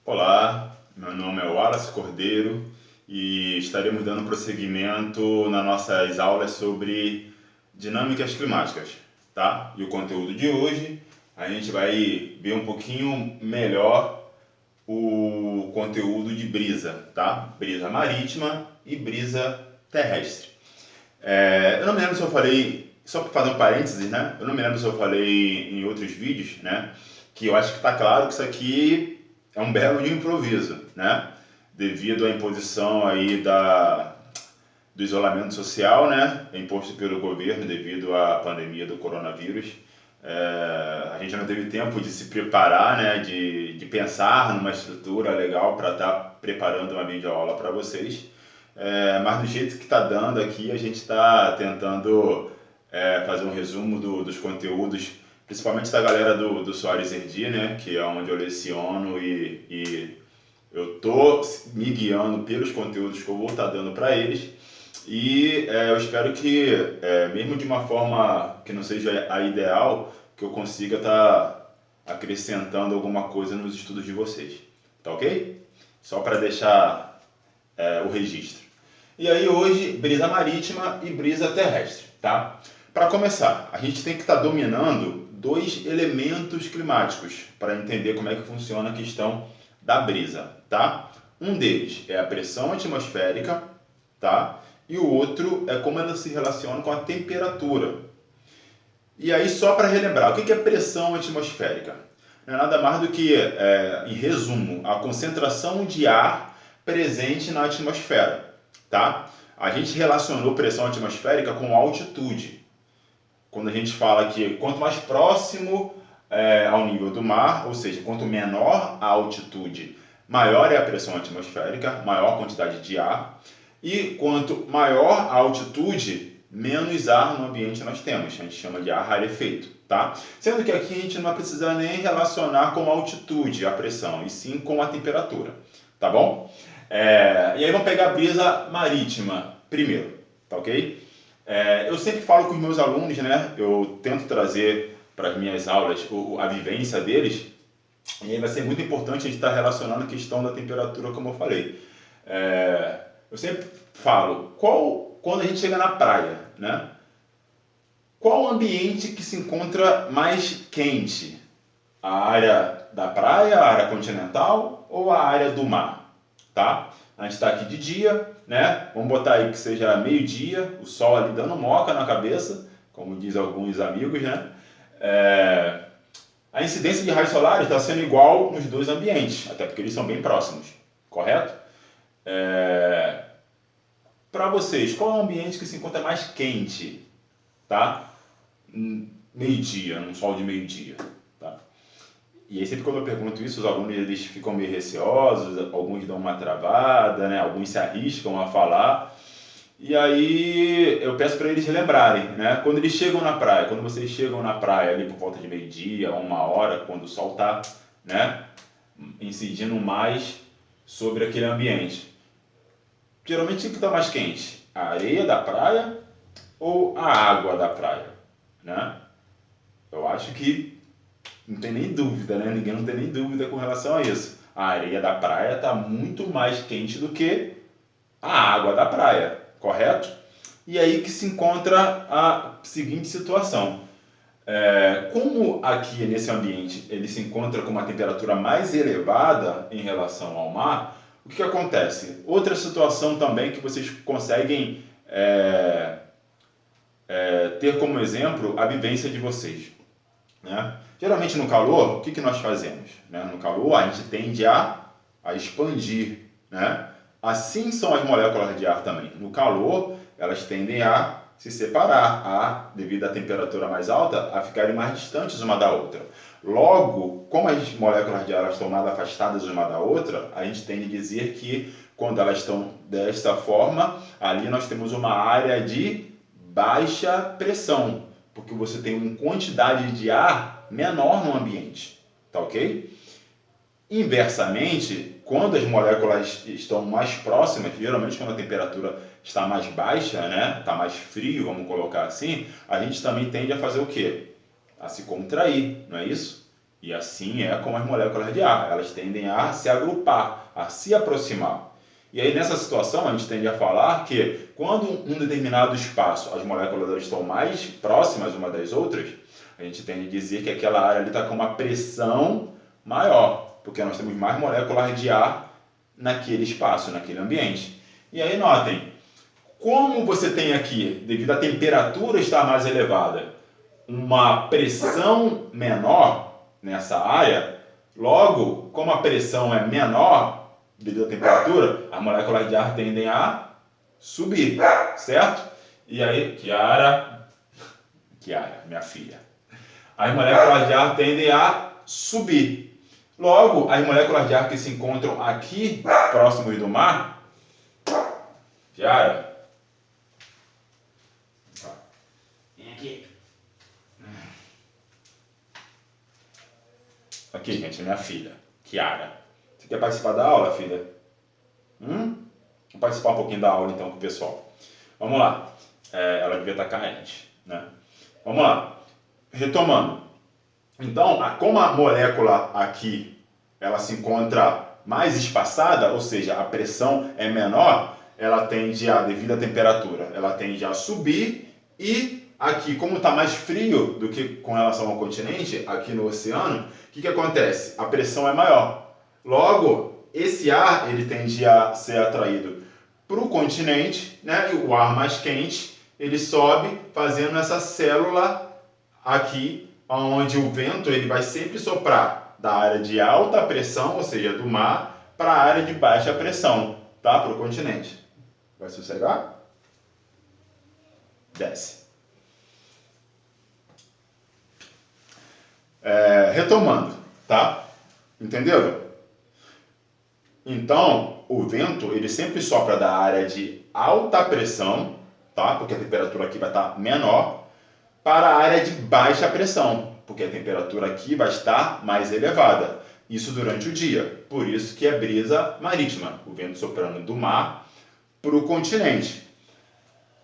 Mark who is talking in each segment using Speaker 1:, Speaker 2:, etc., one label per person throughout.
Speaker 1: Olá, meu nome é Wallace Cordeiro e estaremos dando prosseguimento nas nossas aulas sobre dinâmicas climáticas, tá? E o conteúdo de hoje a gente vai ver um pouquinho melhor o conteúdo de brisa, tá? Brisa marítima e brisa terrestre. Eu não me lembro se eu falei, só para fazer um parênteses, né? Eu não me lembro se eu falei em outros vídeos, né? Que eu acho que está claro que isso aqui é um belo de improviso, né? Devido à imposição aí do isolamento social, né? Imposto pelo governo devido à pandemia do coronavírus. A gente não teve tempo de se preparar, né? De pensar numa estrutura legal para estar preparando uma videoaula para vocês. Mas do jeito que está dando aqui, a gente está tentando fazer um resumo dos conteúdos, principalmente da galera do Soares Erdi, né, que é onde eu leciono e eu tô me guiando pelos conteúdos que eu vou estar dando para eles. E eu espero que, mesmo de uma forma que não seja a ideal, que eu consiga estar acrescentando alguma coisa nos estudos de vocês. Tá ok? Só para deixar o registro. E aí hoje, brisa marítima e brisa terrestre, tá? Para começar, a gente tem que estar dominando dois elementos climáticos para entender como é que funciona a questão da brisa, tá? Um deles é a pressão atmosférica, tá? E o outro é como ela se relaciona com a temperatura. E aí, só para relembrar, o que é pressão atmosférica? Não é nada mais do que, em resumo, a concentração de ar presente na atmosfera, tá? A gente relacionou pressão atmosférica com altitude. Quando a gente fala que quanto mais próximo ao nível do mar, ou seja, quanto menor a altitude, maior é a pressão atmosférica, maior a quantidade de ar. E quanto maior a altitude, menos ar no ambiente nós temos. A gente chama de ar rarefeito, tá? Sendo que aqui a gente não vai precisar nem relacionar com a altitude, a pressão, e sim com a temperatura, tá bom? E aí vamos pegar a brisa marítima primeiro, tá ok? Eu sempre falo com os meus alunos, né? Eu tento trazer para as minhas aulas a vivência deles, e aí vai ser muito importante a gente estar relacionando a questão da temperatura, como eu falei. Eu sempre falo, quando a gente chega na praia, né? Qual o ambiente que se encontra mais quente? A área da praia, a área continental ou a área do mar? Tá? A gente está aqui de dia, né? Vamos botar aí que seja meio-dia, o sol ali dando moca na cabeça, como diz alguns amigos, né? A incidência de raios solares está sendo igual nos dois ambientes, até porque eles são bem próximos, correto? Para vocês, qual é o ambiente que se encontra mais quente? Tá? Meio-dia, num sol de meio-dia. Tá? E aí sempre quando eu pergunto isso, os alunos eles ficam meio receosos, alguns dão uma travada, né? Alguns se arriscam a falar. E aí eu peço para eles relembrarem, né? Quando eles chegam na praia, quando vocês chegam na praia ali por volta de meio-dia, 1 hora, quando o sol está, né, incidindo mais sobre aquele ambiente. Geralmente o que está mais quente? A areia da praia ou a água da praia, né? Eu acho que não tem nem dúvida, né? Ninguém não tem nem dúvida com relação a isso. A areia da praia está muito mais quente do que a água da praia, correto? E aí que se encontra a seguinte situação. Como aqui nesse ambiente ele se encontra com uma temperatura mais elevada em relação ao mar, o que acontece? Outra situação também que vocês conseguem ter como exemplo a vivência de vocês, né? Geralmente no calor, o que nós fazemos? Né? No calor a gente tende a expandir, né? Assim são as moléculas de ar também. No calor, elas tendem a se separar, devido à temperatura mais alta, a ficarem mais distantes uma da outra. Logo, como as moléculas de ar estão mais afastadas uma da outra, a gente tende a dizer que quando elas estão desta forma, ali nós temos uma área de baixa pressão, porque você tem uma quantidade de ar menor no ambiente, tá ok? Inversamente, quando as moléculas estão mais próximas, geralmente quando a temperatura está mais baixa, né, está mais frio, vamos colocar assim, a gente também tende a fazer o quê? A se contrair, não é isso? E assim é como as moléculas de ar, elas tendem a se agrupar, a se aproximar. E aí nessa situação a gente tende a falar que quando um determinado espaço as moléculas estão mais próximas uma das outras, a gente tende a dizer que aquela área ali está com uma pressão maior, porque nós temos mais moléculas de ar naquele espaço, naquele ambiente. E aí notem, como você tem aqui, devido à temperatura estar mais elevada, uma pressão menor nessa área, logo, como a pressão é menor devido à temperatura, as moléculas de ar tendem a subir, certo? E aí, Kiara, minha filha, as moléculas de ar tendem a subir. Logo, as moléculas de ar que se encontram aqui, próximos do mar, Kiara, vem aqui. Aqui, gente, minha filha, Kiara. Você quer participar da aula, filha? Vamos participar um pouquinho da aula, então, com o pessoal. Vamos lá. Ela devia estar carente, né? Vamos lá. Retomando. Então, como a molécula aqui, ela se encontra mais espaçada, ou seja, a pressão é menor, ela tende a, devido à temperatura, ela tende a subir e aqui, como está mais frio do que com relação ao continente, aqui no oceano, o que acontece? A pressão é maior. Logo, esse ar ele tende a ser atraído para o continente, né? E o ar mais quente ele sobe fazendo essa célula aqui, onde o vento ele vai sempre soprar da área de alta pressão, ou seja, do mar, para a área de baixa pressão, tá? Para o continente. Vai sossegar? Desce. Retomando, tá? Entenderam? Então, o vento, ele sempre sopra da área de alta pressão, tá? Porque a temperatura aqui vai estar menor, para a área de baixa pressão, porque a temperatura aqui vai estar mais elevada. Isso durante o dia. Por isso que é brisa marítima, o vento soprando do mar para o continente.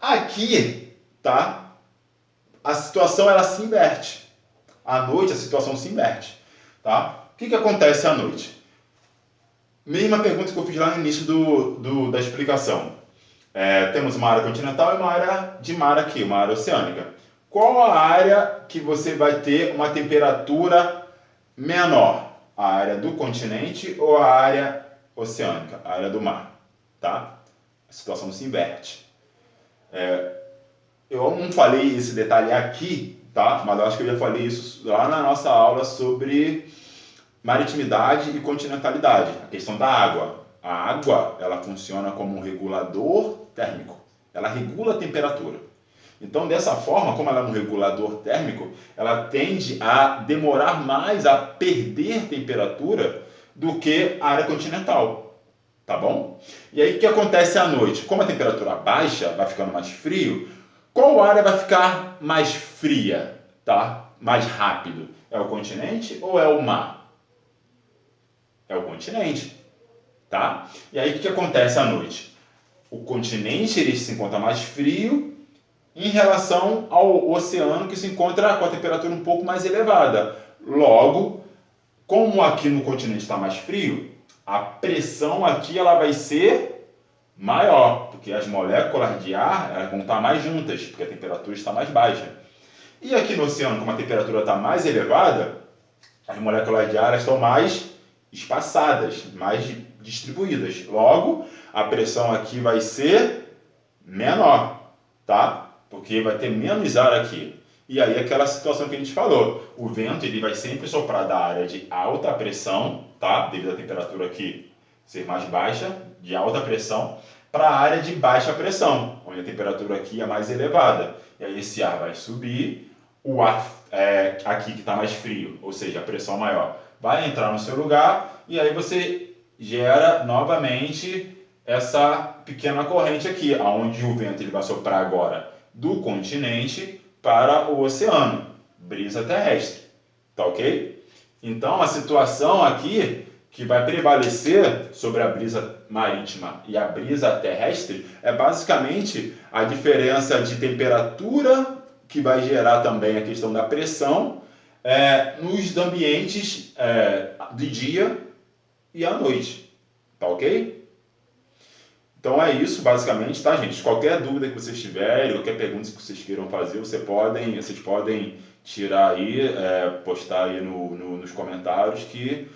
Speaker 1: Aqui, tá? A situação ela se inverte. À noite a situação se inverte, tá? O que acontece à noite? Mesma pergunta que eu fiz lá no início da explicação. Temos uma área continental e uma área de mar aqui, uma área oceânica. Qual a área que você vai ter uma temperatura menor? A área do continente ou a área oceânica? A área do mar, tá? A situação se inverte. Eu não falei esse detalhe aqui, tá? Mas eu acho que eu já falei isso lá na nossa aula sobre maritimidade e continentalidade, a questão da água. A água, ela funciona como um regulador térmico. Ela regula a temperatura. Então, dessa forma, como ela é um regulador térmico, ela tende a demorar mais a perder temperatura do que a área continental. Tá bom? E aí, o que acontece à noite? Como a temperatura baixa, vai ficando mais frio, qual área vai ficar mais fria, tá? Mais rápido? É o continente ou é o mar? É o continente, tá? E aí o que acontece à noite? O continente ele se encontra mais frio em relação ao oceano que se encontra com a temperatura um pouco mais elevada. Logo, como aqui no continente está mais frio, a pressão aqui ela vai ser maior, porque as moléculas de ar elas vão estar mais juntas, porque a temperatura está mais baixa. E aqui no oceano, como a temperatura está mais elevada, as moléculas de ar estão mais espaçadas, mais distribuídas. Logo, a pressão aqui vai ser menor, tá? Porque vai ter menos ar aqui. E aí aquela situação que a gente falou, o vento ele vai sempre soprar da área de alta pressão, tá? Devido à temperatura aqui ser mais baixa, de alta pressão, para a área de baixa pressão, onde a temperatura aqui é mais elevada. E aí esse ar vai subir, o ar aqui que está mais frio, ou seja, a pressão maior, vai entrar no seu lugar e aí você gera novamente essa pequena corrente aqui, onde o vento ele vai soprar agora do continente para o oceano, brisa terrestre, tá ok? Então a situação aqui que vai prevalecer sobre a brisa marítima e a brisa terrestre é basicamente a diferença de temperatura que vai gerar também a questão da pressão nos ambientes de dia e à noite, tá ok? Então é isso basicamente, tá, gente? Qualquer dúvida que vocês tiverem, qualquer pergunta que vocês queiram fazer, vocês podem tirar aí, postar aí nos comentários que,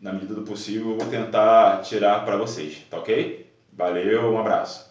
Speaker 1: na medida do possível, eu vou tentar tirar para vocês, tá ok? Valeu, um abraço.